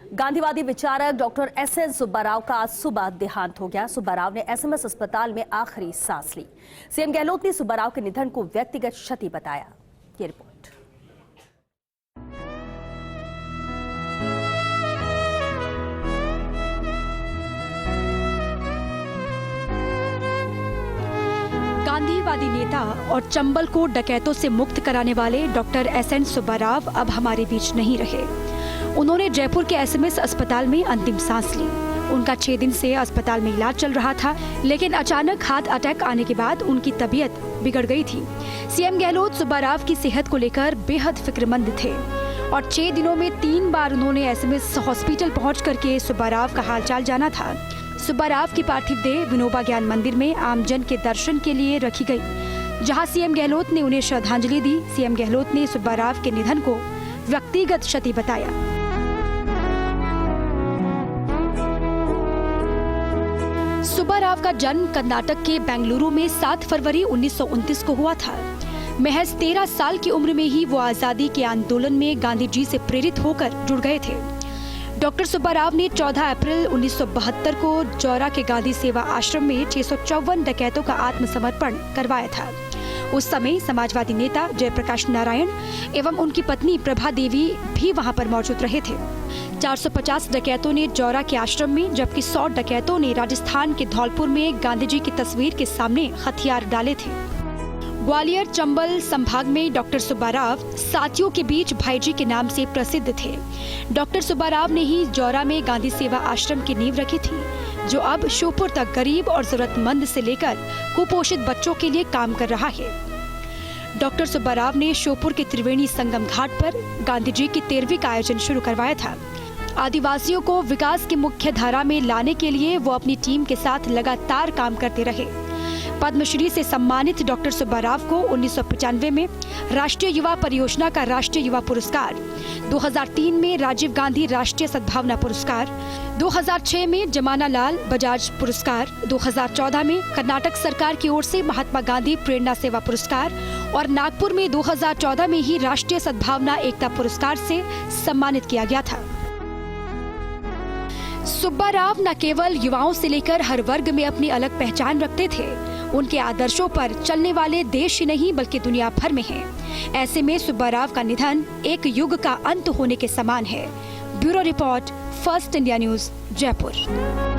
गांधीवादी विचारक doctor SN Subbarao का आज सुबह देहांत हो गया। सुब्बाराव ने एसएमएस अस्पताल में आखिरी सांस ली। सीएम गहलोत ने सुब्बाराव के निधन को व्यक्तिगत क्षति बताया। ये रिपोर्ट। गांधीवादी नेता और चंबल को डकैतों से मुक्त कराने वाले डॉक्टर एसएन सुब्बाराव अब हमारे बीच नहीं रहे। उन्होंने जयपुर के एसएमएस अस्पताल में अंतिम सांस ली। उनका 6 दिन से अस्पताल में इलाज चल रहा था, लेकिन अचानक हार्ट अटैक आने के बाद उनकी तबीयत बिगड़ गई थी। सीएम गहलोत सुब्बाराव की सेहत को लेकर बेहद फिक्रमंद थे और 6 दिनों में 3 बार उन्होंने एसएमएस हॉस्पिटल पहुँच करके सुब्बाराव का हालचाल जाना था। सुब्बाराव की पार्थिव देह विनोबा ज्ञान मंदिर में आमजन के दर्शन के लिए रखी गई, जहां सीएम गहलोत ने उन्हें श्रद्धांजलि दी। सीएम गहलोत ने सुब्बाराव के निधन को व्यक्तिगत क्षति बताया। सुब्बाराव का जन्म कर्नाटक के बेंगलुरु में 7 फरवरी 1929 को हुआ था। महज 13 साल की उम्र में ही वो आजादी के आंदोलन में गांधी जी से प्रेरित होकर जुड़ गए थे। डॉक्टर सुब्बाराव ने 14 अप्रैल 1972 को जौरा के गांधी सेवा आश्रम में 654 डकैतों का आत्मसमर्पण करवाया था। उस समय समाजवादी नेता जयप्रकाश नारायण एवं उनकी पत्नी प्रभा देवी भी वहां पर मौजूद रहे थे। 450 डकैतों ने जौरा के आश्रम में, जबकि 100 डकैतों ने राजस्थान के धौलपुर में गांधी जी की तस्वीर के सामने हथियार डाले थे। ग्वालियर चंबल संभाग में डॉक्टर सुब्बाराव साथियों के बीच भाईजी के नाम से प्रसिद्ध थे। डॉक्टर सुब्बाराव ने ही जौरा में गांधी सेवा आश्रम की नींव रखी थी, जो अब श्योपुर तक गरीब और जरूरतमंद से लेकर कुपोषित बच्चों के लिए काम कर रहा है। डॉक्टर सुब्बाराव ने श्योपुर के त्रिवेणी संगम घाट पर गांधी जी की 13वीं का आयोजन शुरू करवाया था। आदिवासियों को विकास की मुख्य धारा में लाने के लिए वो अपनी टीम के साथ लगातार काम करते रहे। पद्मश्री से सम्मानित डॉक्टर सुब्बाराव को 1995 में राष्ट्रीय युवा परियोजना का राष्ट्रीय युवा पुरस्कार, 2003 में राजीव गांधी राष्ट्रीय सद्भावना पुरस्कार, 2006 में जमाना लाल बजाज पुरस्कार, 2014 में कर्नाटक सरकार की ओर से महात्मा गांधी प्रेरणा सेवा पुरस्कार और नागपुर में 2014 में ही राष्ट्रीय सद्भावना एकता पुरस्कार से सम्मानित किया गया था। सुब्बाराव न केवल युवाओं से लेकर हर वर्ग में अपनी अलग पहचान रखते थे, उनके आदर्शों पर चलने वाले देश ही नहीं बल्कि दुनिया भर में हैं। ऐसे में सुब्बाराव का निधन एक युग का अंत होने के समान है। Bureau report, first India news, Jaipur.